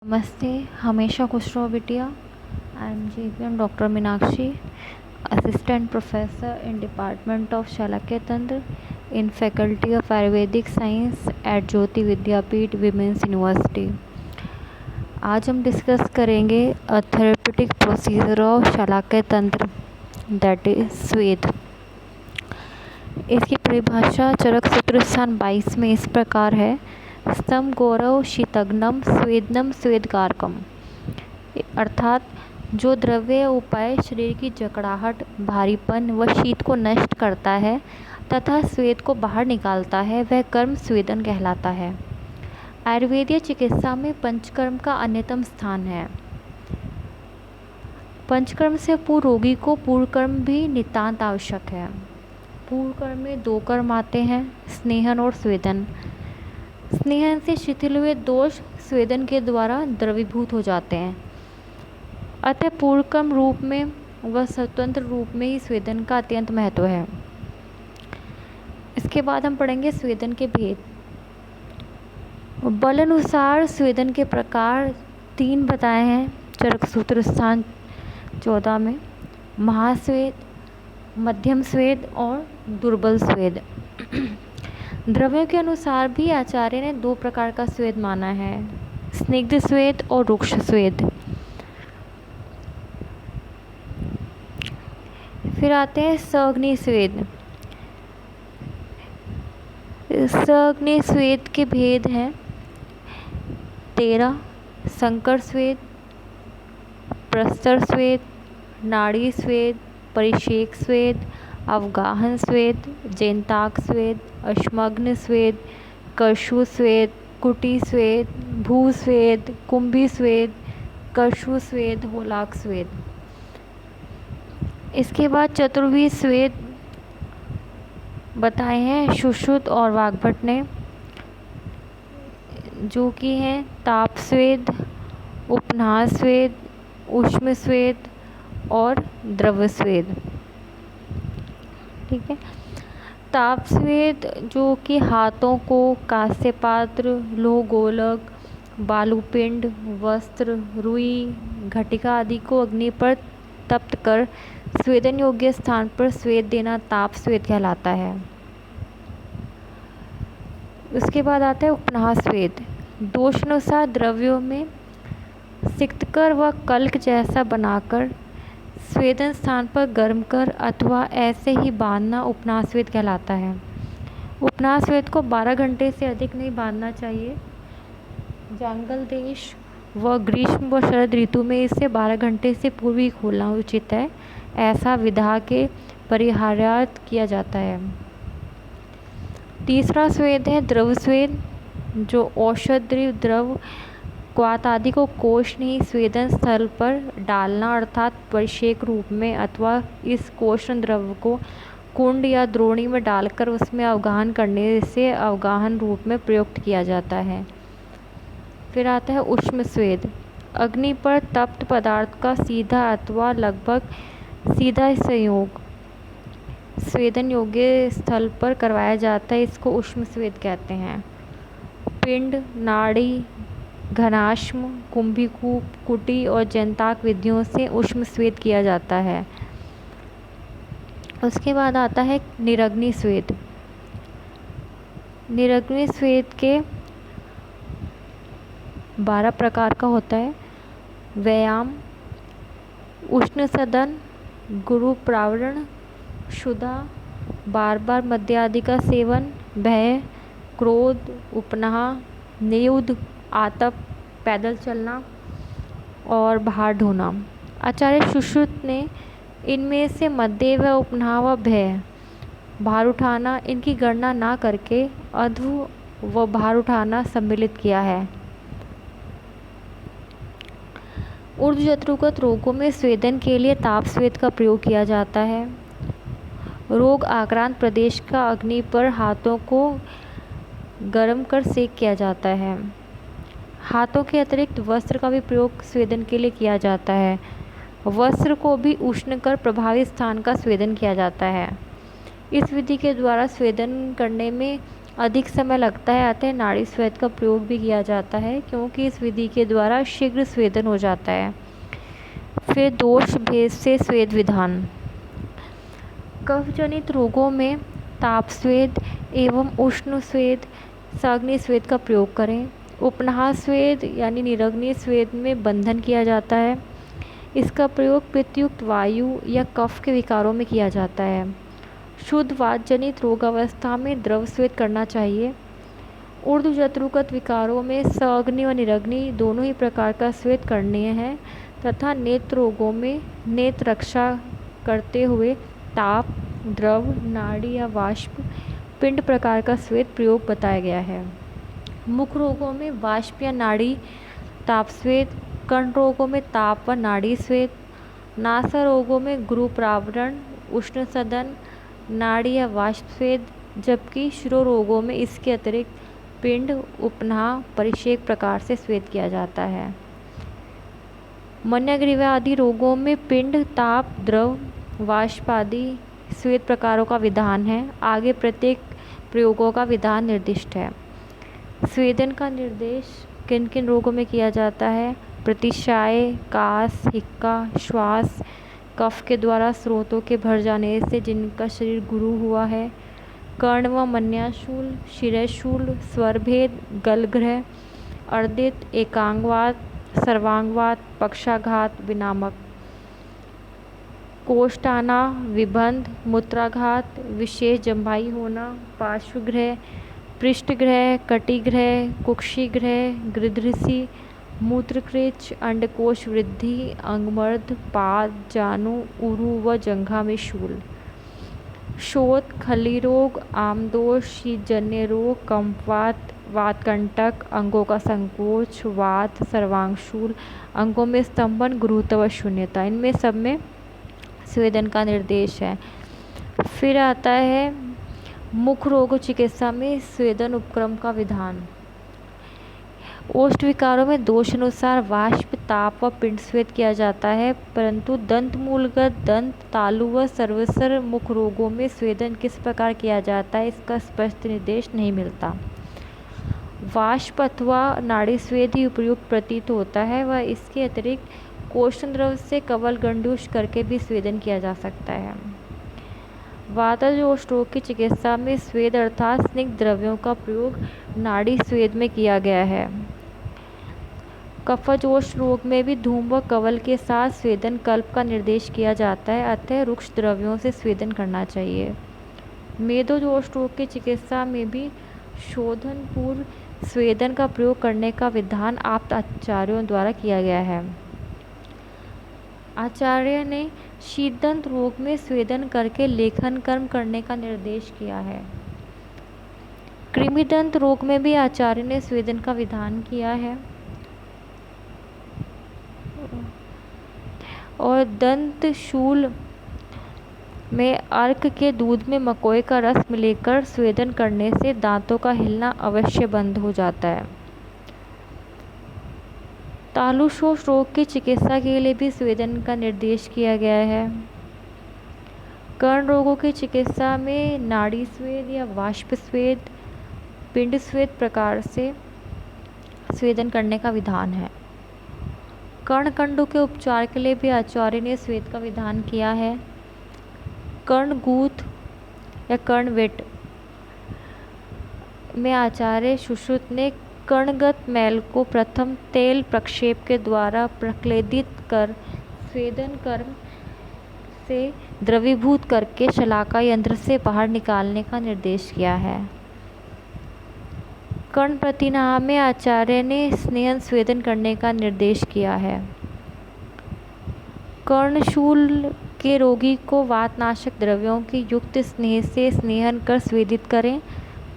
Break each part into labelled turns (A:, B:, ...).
A: नमस्ते। हमेशा खुश रहो बिटिया। I am GPM doctor Meenakshi, assistant professor in department of Shalakya Tantra in faculty of ayurvedic science at Jyoti Vidyapeeth women's university. आज हम डिस्कस करेंगे a therapeutic procedure of Shalakya Tantra, that is स्वेद। इसकी परिभाषा चरक सूत्र स्थान 22 में इस प्रकार है: स्तम गौरव शीतग्नम स्वेदनम स्वेदकारकम, अर्थात जो द्रव्य उपाय शरीर की जकड़ाहट, भारीपन व शीत को नष्ट करता है तथा स्वेद को बाहर निकालता है, वह कर्म स्वेदन कहलाता है। आयुर्वेदीय चिकित्सा में पंचकर्म का अन्यतम स्थान है। पंचकर्म से पूर्व रोगी को पूर्व कर्म भी नितांत आवश्यक है। पूर्व कर्म में 2 कर्म आते हैं, स्नेहन और स्वेदन। स्नेहन से शिथिल हुए दोष स्वेदन के द्वारा द्रवीभूत हो जाते हैं। अतः पूर्वकर्म रूप में व स्वतंत्र रूप में ही स्वेदन का अत्यंत महत्व है। इसके बाद हम पढ़ेंगे स्वेदन के भेद। बल अनुसार स्वेदन के प्रकार 3 बताए हैं चरक सूत्र स्थान 14 में: महास्वेद, मध्यम स्वेद और दुर्बल स्वेद। द्रव्यों के अनुसार भी आचार्य ने 2 प्रकार का स्वेद माना है, स्निग्ध स्वेद और रुक्ष स्वेद। फिर आते हैं सअग्नि स्वेद। सअग्नि स्वेद के भेद हैं 13: संकर स्वेद, प्रस्तर स्वेद, नाड़ी स्वेद, परिषेक स्वेद, अवगाहन स्वेद, जैंताक स्वेद, अश्मग्न स्वेद, कर्षु स्वेद, कुटी स्वेद, भू स्वेद, कुंभी स्वेद, कर्षु स्वेद, होलाक स्वेद। इसके बाद चतुर्विध स्वेद बताए हैं सुश्रुत और वाग्भट ने, जो कि हैं ताप स्वेद, उपनाह स्वेद, ऊष्म स्वेद और द्रव स्वेद। ठीक है। ताप स्वेद जो कि हाथों को कांस्य पात्र, लोह गोलक, बालूपिंड, वस्त्र, रुई, घटिका आदि को अग्नि पर तप्त कर स्वेदन योग्य स्थान पर स्वेद देना ताप स्वेद कहलाता है। उसके बाद आता है उपनाह स्वेद। दोषानुसार द्रव्यों में सिक्तकर व कल्क जैसा बनाकर स्वेदन स्थान पर गर्म कर अथवा ऐसे ही बांधना उपनाह स्वेद कहलाता है। उपनाह स्वेद को 12 घंटे से अधिक नहीं बांधना चाहिए। जंगल देश व ग्रीष्म व शरद ऋतु में इसे 12 घंटे से पूर्व ही खोलना उचित है। ऐसा विधा के परिहार्यार्थ किया जाता है। तीसरा स्वेद है द्रव स्वेद, जो औषधि द्रव क्वाथ आदि को कोष नहीं स्वेदन स्थल पर डालना, अर्थात परिषेक रूप में अथवा इस कोषण द्रव को कुंड या द्रोणी में डालकर उसमें अवगाहन करने से अवगाहन रूप में प्रयुक्त किया जाता है। फिर आता है ऊष्म स्वेद। अग्नि पर तप्त पदार्थ का सीधा अथवा लगभग सीधा संयोग स्वेदन योग्य स्थल पर करवाया जाता है, इसको ऊष्म स्वेद कहते हैं। पिंड, नाड़ी, घनाश्म, कुंभीकूप, कुटी और जैंताक विधियों से ऊष्म स्वेद किया जाता है। उसके बाद आता है निरग्नि स्वेद। निरग्नि स्वेद के 12 प्रकार का होता है: व्यायाम, उष्ण सदन, गुरु प्रावरण, क्षुधा, बार बार मद्य आदि का सेवन, भय, क्रोध, उपनाह, नियुद्ध, आतप, पैदल चलना और बाहर ढोना। आचार्य सुश्रुत ने इनमें से मद्य व उपनाह व भय, भार उठाना इनकी गणना ना करके अधु व भार उठाना सम्मिलित किया है। ऊर्ध्वजत्रुगत रोगों में स्वेदन के लिए ताप स्वेद का प्रयोग किया जाता है। रोग आक्रांत प्रदेश का अग्नि पर हाथों को गर्म कर सेक किया जाता है। हाथों के अतिरिक्त वस्त्र का भी प्रयोग स्वेदन के लिए किया जाता है। वस्त्र को भी उष्ण कर प्रभावित स्थान का स्वेदन किया जाता है। इस विधि के द्वारा स्वेदन करने में अधिक समय लगता है, अतः नाड़ी स्वेद का प्रयोग भी किया जाता है, क्योंकि इस विधि के द्वारा शीघ्र स्वेदन हो जाता है। फिर दोष भेद से स्वेद विधान। कफ जनित रोगों में ताप स्वेद एवं उष्ण स्वेद, साग्नि स्वेद का प्रयोग करें। उपनाह स्वेद यानी निरग्नि स्वेद में बंधन किया जाता है। इसका प्रयोग पित्तयुक्त वायु या कफ के विकारों में किया जाता है। शुद्ध वात जनित रोगावस्था में द्रव स्वेद करना चाहिए। ऊर्ध्व जत्रुगत विकारों में सअग्नि व निरग्नि दोनों ही प्रकार का स्वेद करणीय है, तथा नेत्र रोगों में नेत्र रक्षा करते हुए ताप, द्रव, नाड़ी या वाष्प, पिंड प्रकार का स्वेद प्रयोग बताया गया है। मुख रोगों में वाष्प या नाड़ी ताप स्वेद, कर्ण रोगों में ताप व नाड़ी स्वेद, नासा रोगों में गुरुप्रावरण, उष्ण सदन, नाड़ी या वाष्प स्वेद, जबकि शिरो रोगों में इसके अतिरिक्त पिंड, उपनाह, परिषेक प्रकार से स्वेद किया जाता है। मन्यग्रीवा आदि रोगों में पिंड, ताप, द्रव, वाष्प आदि स्वेद प्रकारों का विधान है। आगे प्रत्येक प्रयोगों का विधान निर्दिष्ट है। स्वेदन का निर्देश किन किन रोगों में किया जाता है? प्रतिशाय, कास, हिक्का, श्वास, कफ के द्वारा स्रोतों के भर जाने से जिनका शरीर गुरु हुआ है, कर्ण व मन्याशूल, शिरशूल, स्वरभेद, गलग्रह, अर्दित, एकांगवात, सर्वांगवात, पक्षाघात, विनामक, कोष्ठाना, विबंध, मूत्राघात, विशेष जम्भाई होना, पार्श्वग्रह, पृष्ठग्रह, कटिग्रह, कुक्षिग्रह, गृध्रसी, मूत्रकृच, अंडकोश वृद्धि, अंगमर्द, पाद, जानु, उरु व जंघा में शूल, शोथ, खली रोग, आमदोष, शीतजन्य रोग, कंपवात, वातकंटक, अंगों का संकोच, वात, सर्वांगशूल, अंगों में स्तंभन, गुरुत्व व शून्यता, इनमें सब में स्वेदन का निर्देश है। फिर आता है मुख रोग चिकित्सा में स्वेदन उपक्रम का विधान। ओष्ठ विकारों में दोषानुसार वाष्प, ताप व पिंड स्वेद किया जाता है, परंतु दंत मूलगत, दंत, तालु व सर्वसर मुख रोगों में स्वेदन किस प्रकार किया जाता है, इसका स्पष्ट निर्देश नहीं मिलता। वाष्प अथवा नाड़ी स्वेद ही उपयुक्त प्रतीत होता है व इसके अतिरिक्त कोष्ण द्रव से कवल गंडूष करके भी स्वेदन किया जा सकता है। वातजोष रोग की चिकित्सा में स्वेद अर्थात स्निग्ध द्रव्यों का प्रयोग नाड़ी स्वेद में किया गया है। कफजोष रोग में भी धूम व कवल के साथ स्वेदन कल्प का निर्देश किया जाता है, अतः रुक्ष द्रव्यों से स्वेदन करना चाहिए। मेदोजोष रोग की चिकित्सा में भी शोधन पूर्व स्वेदन का प्रयोग करने का विधान आप्त आचार्यों द्वारा किया गया है। आचार्य ने शीतदंत रोग में स्वेदन करके लेखन कर्म करने का निर्देश किया है। कृमिदंत रोग में भी आचार्य ने स्वेदन का विधान किया है। और दंत शूल में अर्क के दूध में मकोए का रस मिलाकर स्वेदन करने से दांतों का हिलना अवश्य बंद हो जाता है। तालुशोष रोग की चिकित्सा के लिए भी स्वेदन का निर्देश किया गया है। कर्ण रोगों की चिकित्सा में नाड़ी स्वेद या वाष्प स्वेद, पिंड स्वेद प्रकार से स्वेदन करने का विधान है। कर्णकंडों के उपचार के लिए भी आचार्य ने स्वेद का विधान किया है। कर्णगूथ या कर्णवेट में आचार्य सुश्रुत ने कर्णगत मैल को प्रथम तेल प्रक्षेप के द्वारा प्रक्लेदित कर स्वेदन कर्म से द्रवीभूत करके शलाका यंत्र से बाहर निकालने का निर्देश किया है। कर्ण प्रतिनाह में आचार्य ने स्नेहन स्वेदन करने का निर्देश किया है। कर्णशूल के रोगी को वातनाशक द्रव्यों की युक्त स्नेह से स्नेहन कर स्वेदित करें,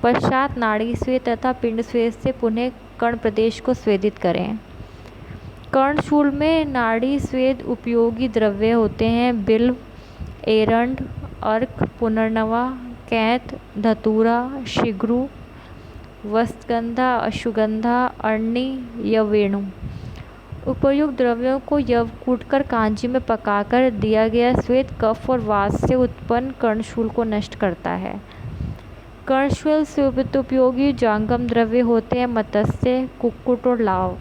A: पश्चात नाड़ी स्वेद तथा पिंड स्वेद से पुनः कर्ण प्रदेश को स्वेदित करें। कर्णशूल में नाड़ी स्वेद उपयोगी द्रव्य होते हैं बिल्व, एरंड, अर्क, पुनर्नवा, कैंत, धतूरा, शिग्रू, वस्तगंधा, अश्वगंधा, अरणी, यवेणु। उपर्युक्त द्रव्यों को यव कूटकर कांजी में पकाकर दिया गया स्वेद कफ और वात से उत्पन्न कर्णशूल को नष्ट करता है। कर्णशूल से उपयोगी जांगम द्रव्य होते हैं मत्स्य, कुक्कुट और लाव।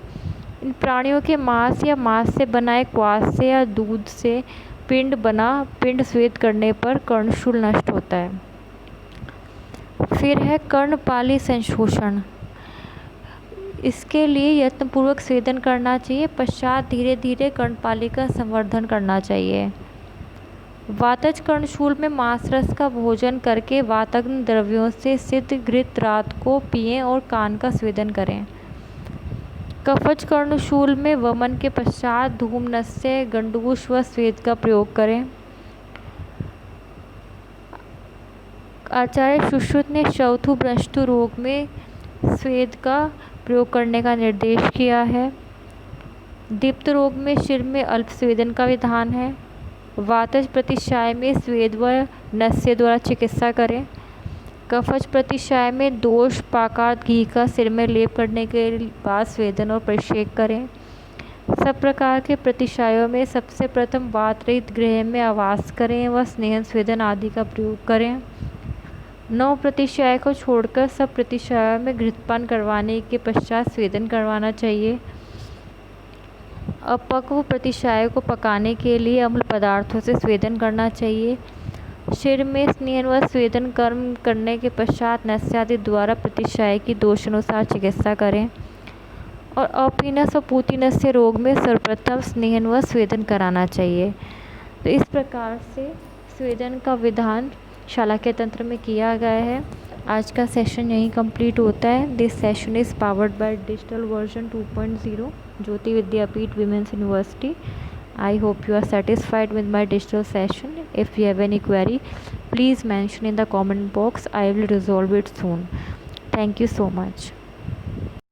A: इन प्राणियों के मांस या मांस से बनाए क्वास से या दूध से पिंड स्वेद करने पर कर्णशूल नष्ट होता है। फिर है कर्णपाली संशोषण। इसके लिए यत्नपूर्वक स्वेदन करना चाहिए, पश्चात धीरे धीरे कर्णपाली का संवर्धन करना चाहिए। वातज कर्णशूल में मांसरस का भोजन करके वातग्न द्रव्यों से सिद्ध घृत रात को पिएं और कान का स्वेदन करें। कफज कर्णशूल में वमन के पश्चात धूमनस्य, गंडूष व स्वेद का प्रयोग करें। आचार्य सुश्रुत ने शौथु भ्रष्टु रोग में स्वेद का प्रयोग करने का निर्देश किया है। दीप्त रोग में शिर में अल्प स्वेदन का विधान है। वातज प्रतिशाय में स्वेद व नस्य द्वारा चिकित्सा करें। कफज प्रतिशाय में दोष पाकात घी का सिर में लेप करने के बाद स्वेदन और परिषेक करें। सब प्रकार के प्रतिशायों में सबसे प्रथम वात रहित गृह में आवास करें व स्नेहन स्वेदन आदि का प्रयोग करें। 9 प्रतिशाय को छोड़कर सब प्रतिशायों में घृतपान करवाने के पश्चात स्वेदन करवाना चाहिए। अपक्व प्रतिशाय को पकाने के लिए अम्ल पदार्थों से स्वेदन करना चाहिए। शिर में स्नेहन व स्वेदन कर्म करने के पश्चात नस्यादि द्वारा प्रतिशाय की दोषानुसार चिकित्सा करें। और अपीनस और पूतिनस्य रोग में सर्वप्रथम स्नेहन व स्वेदन कराना चाहिए। तो इस प्रकार से स्वेदन का विधान शालाक्य तंत्र में किया गया है। आज का सेशन यहीं कंप्लीट होता है। This session is powered by digital version 2.0 Jyoti Vidyapeeth women's University. I hope you are satisfied with my digital session. If you have any query, please mention in the comment box. I will resolve it soon. Thank you so much.